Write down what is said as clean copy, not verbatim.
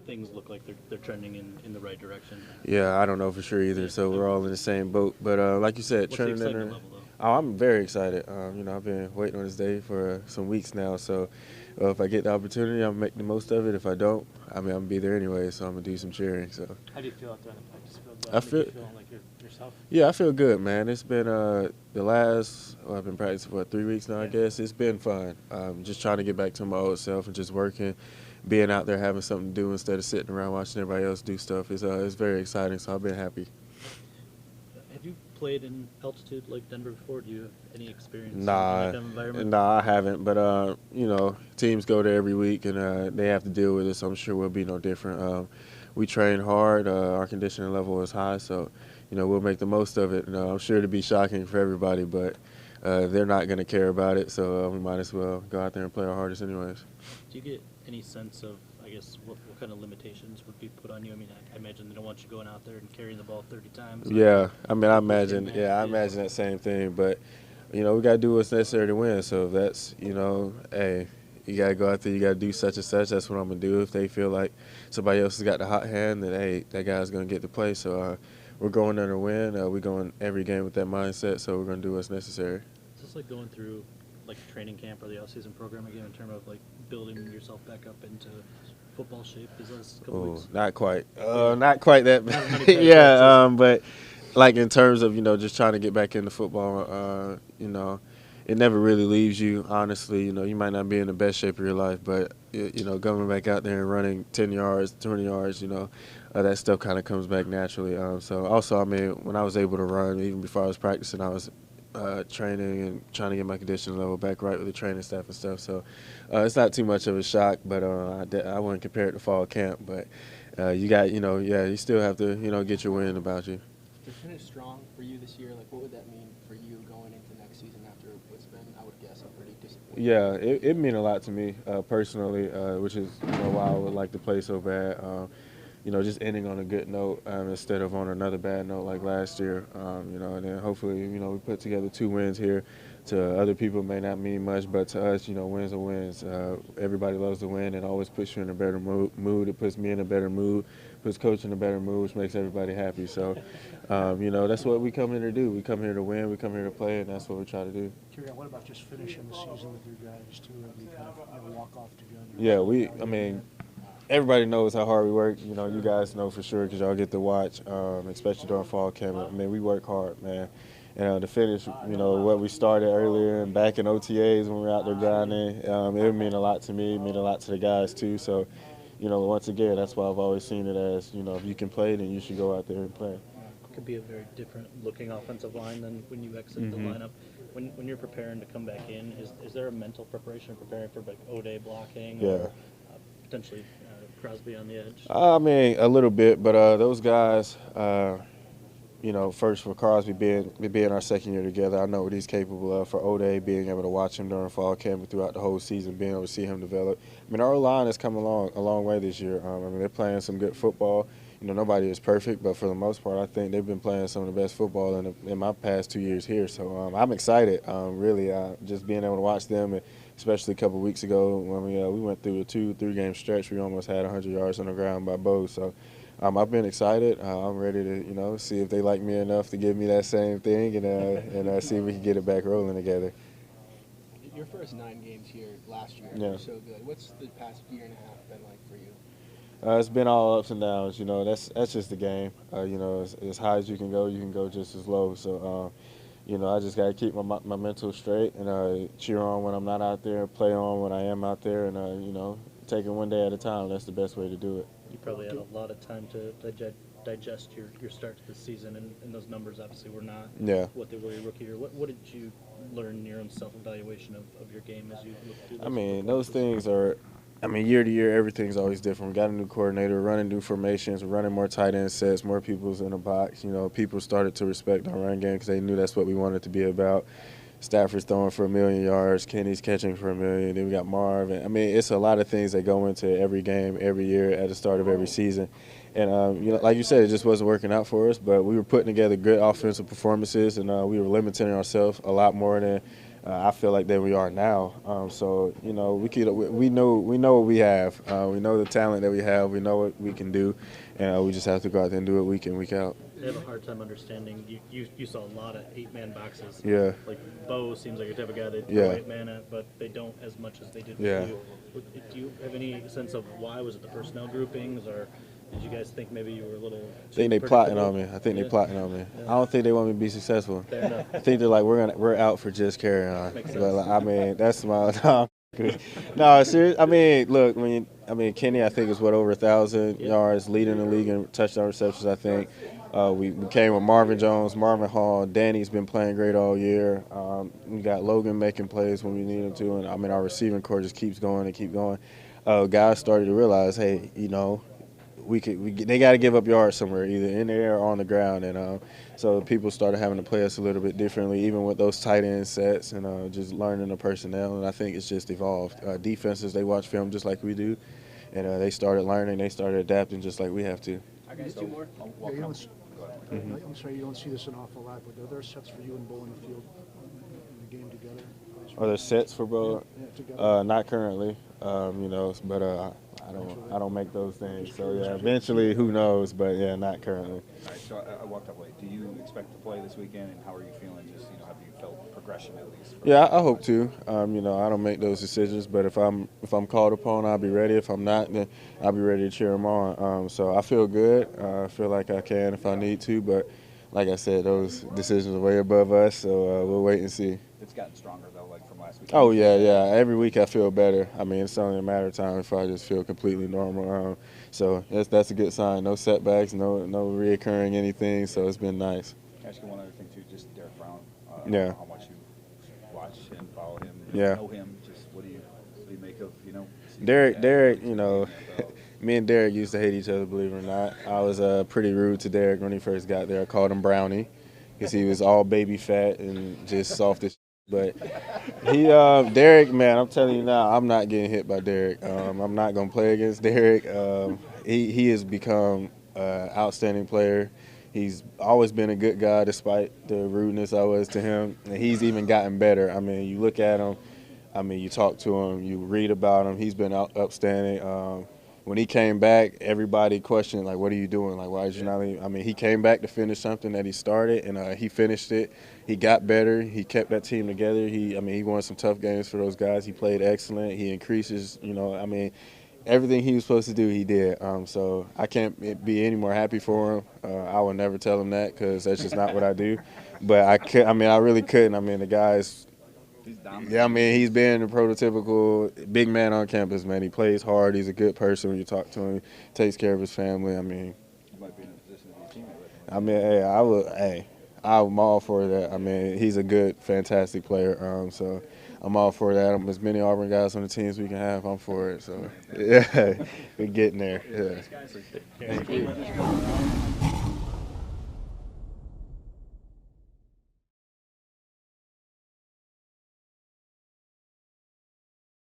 things look like they're trending in the right direction. Yeah, I don't know for sure either. So we're all in the same boat. But like you said, What's the trending excitement in. level though? Oh, I'm very excited. I've been waiting on this day for some weeks now. So if I get the opportunity, I'm gonna make the most of it. If I don't, I'm gonna be there anyway. So I'm gonna do some cheering. So How do you feel out there on the practice field? I Are you feel feeling like yourself? yeah, I feel good, man. It's been the last I've been practicing for 3 weeks now. I guess it's been fun. Just trying to get back to my old self and just working, being out there having something to do instead of sitting around watching everybody else do stuff. It's very exciting. So I've been happy. Have you played in altitude like Denver before? Do you have any experience in that Nah, kind of environment? nah, I haven't. But teams go there every week and they have to deal with it. So I'm sure we'll be no different. We train hard. Our conditioning level is high, so we'll make the most of it. I'm sure it'll be shocking for everybody, but they're not going to care about it. So we might as well go out there and play our hardest, anyways. Do you get any sense of, I guess, what kind of limitations would be put on you? I mean, I imagine they don't want you going out there and carrying the ball 30 times. Yeah, I mean, I imagine that same thing. But we got to do what's necessary to win. So if that's hey, you got to go out there, you got to do such and such. That's what I'm gonna do. If they feel like somebody else has got the hot hand, then hey, that guy's gonna get the play. So we're going there to win. We're going every game with that mindset. So we're gonna do what's necessary. Is this like going through like training camp or the off-season program again in terms of like building yourself back up into football shape these last couple Oh, weeks? not quite. Not quite that Not as bad. many practices. Yeah, but like in terms of just trying to get back into football, it never really leaves you. Honestly, you might not be in the best shape of your life, but going back out there and running 10 yards, 20 yards, that stuff kind of comes back naturally. So also, I mean, when I was able to run, even before I was practicing, I was training and trying to get my conditioning level back right with the training staff and stuff. So it's not too much of a shock, but I wouldn't compare it to fall camp. But you got, you still have to, get your win about you. To finish strong for you this year, like what would that mean for you going into next season after what's been, I would guess, a pretty disappointing? Yeah, it mean a lot to me personally, which is why I would like to play so bad. Just ending on a good note instead of on another bad note like last year. And then hopefully, we put together 2 wins here. To other people, it may not mean much, but to us, wins are wins. Everybody loves to win. It always puts you in a better mood. It puts me in a better mood, puts coach in a better mood, which makes everybody happy. So, that's what we come here to do. We come here to win. We come here to play, and that's what we try to do. Kerryon, what about just finishing the season with your guys too? And you kind of walk off together. Yeah, I mean, everybody knows how hard we work. You guys know for sure because y'all get to watch, especially during fall camp. I mean, we work hard, man. And to finish, what we started earlier and back in OTAs when we were out there grinding, it would mean a lot to me. It mean a lot to the guys too. So, once again, that's why I've always seen it as, if you can play, then you should go out there and play. Could be a very different looking offensive line than when you exit the lineup. When you're preparing to come back in, is there a mental preparation preparing for like O'Day blocking or potentially Crosby on the edge? I mean, a little bit, but those guys, first for Crosby being our second year together, I know what he's capable of. For O'Day, being able to watch him during fall camp and throughout the whole season, being able to see him develop. I mean, our line has come along a long way this year. I mean, they're playing some good football. Nobody is perfect, but for the most part, I think they've been playing some of the best football in my past 2 years here. So I'm excited, really, just being able to watch them, and especially a couple of weeks ago when we went through a 2-3 game stretch. We almost had 100 yards on the ground by Bo. So I've been excited. I'm ready to see if they like me enough to give me that same thing and see if we can get it back rolling together. Your first 9 games here last year Yeah. were so good. What's the past year and a half been like for you? It's been all ups and downs. That's just the game. As high as you can go just as low. So, I just got to keep my mental straight and cheer on when I'm not out there, play on when I am out there, and take it one day at a time. That's the best way to do it. You probably had a lot of time to digest your start to the season, and those numbers obviously were not what they were your rookie year. What did you learn in your own self-evaluation of your game as you look through those? I mean, those things are. I mean, year to year, everything's always different. We got a new coordinator, running new formations, running more tight end sets, more people's in the box. People started to respect our run game because they knew that's what we wanted to be about. Stafford's throwing for 1,000,000 yards. Kenny's catching for 1,000,000. Then we got Marv. And, I mean, it's a lot of things that go into every game, every year, at the start of every season. And, like you said, it just wasn't working out for us. But we were putting together good offensive performances, and we were limiting ourselves a lot more than I feel like than we are now. So we know what we have. We know the talent that we have. We know what we can do, and we just have to go out there and do it week in, week out. They have a hard time understanding. You saw a lot of 8-man boxes. Yeah. Like Bo seems like a type of guy they throw Yeah. 8-man at, but they don't as much as they did with Yeah. you. Do you have any sense of why? Was it the personnel groupings, or did you guys think maybe you were a little? I think they plotting on me. I think they plotting on me. I don't think they want me to be successful. Fair enough. I think they're like we're out for just Kerryon. Makes But sense. like, I mean that's my no serious. I mean look Kenny I think is over 1,000 yards, leading the league in touchdown receptions. I think we came with Marvin Jones, Marvin Hall. Danny's been playing great all year. We got Logan making plays when we need him to, and I mean our receiving core just keeps going and keep going. Guys started to realize, hey, they got to give up yards somewhere, either in the air or on the ground, and so people started having to play us a little bit differently, even with those tight end sets and just learning the personnel. And I think it's just evolved. Defenses, they watch film just like we do, and they started learning, they started adapting just like we have to. I guys, 2 more. Yeah, I'm sorry you don't see this an awful lot, but are there sets for you and Bo in the field in the game together? Are there sets for Bo? Yeah, together. Not currently, but I don't make those things. So yeah, eventually, who knows? But yeah, not currently. All right, so I walked up late. Do you expect to play this weekend, and how are you feeling? Just have you felt progression at least? Yeah, I hope to. I don't make those decisions, but if I'm called upon, I'll be ready. If I'm not, then I'll be ready to cheer them on. So I feel good. I feel like I can if I need to, but like I said, those decisions are way above us. So we'll wait and see. It's gotten stronger though, like from last week. Oh yeah. Every week I feel better. I mean, it's only a matter of time before I just feel completely normal. So that's a good sign. No setbacks, no reoccurring anything. So it's been nice. Can I ask you one other thing too? Just Derek Brown. Yeah. How much you watch him, follow him, Yeah. know him? Just what do you make of Derek, me and Derek used to hate each other, believe it or not. I was pretty rude to Derek when he first got there. I called him Brownie because he was all baby fat and just soft as. But Derek, man, I'm telling you now, I'm not getting hit by Derek. I'm not gonna play against Derek. He has become an outstanding player. He's always been a good guy despite the rudeness I was to him, and he's even gotten better. I mean, you look at him. I mean, you talk to him, you read about him. He's been upstanding. When he came back, everybody questioned, like, what are you doing? Like, why did you not leave? I mean, he came back to finish something that he started, and he finished it. He got better. He kept that team together. He won some tough games for those guys. He played excellent. He increases, everything he was supposed to do, he did. So I can't be any more happy for him. I would never tell him that because that's just not what I do. But I really couldn't. I mean, the guy's – yeah, I mean, he's been the prototypical big man on campus, man. He plays hard. He's a good person when you talk to him. He takes care of his family. I mean, you might be in a position to be a teammate with him. I'm all for that. I mean, he's a good, fantastic player. So I'm all for that. As many Auburn guys on the teams we can have, I'm for it. So, yeah, we're getting there. Yeah. Thank you.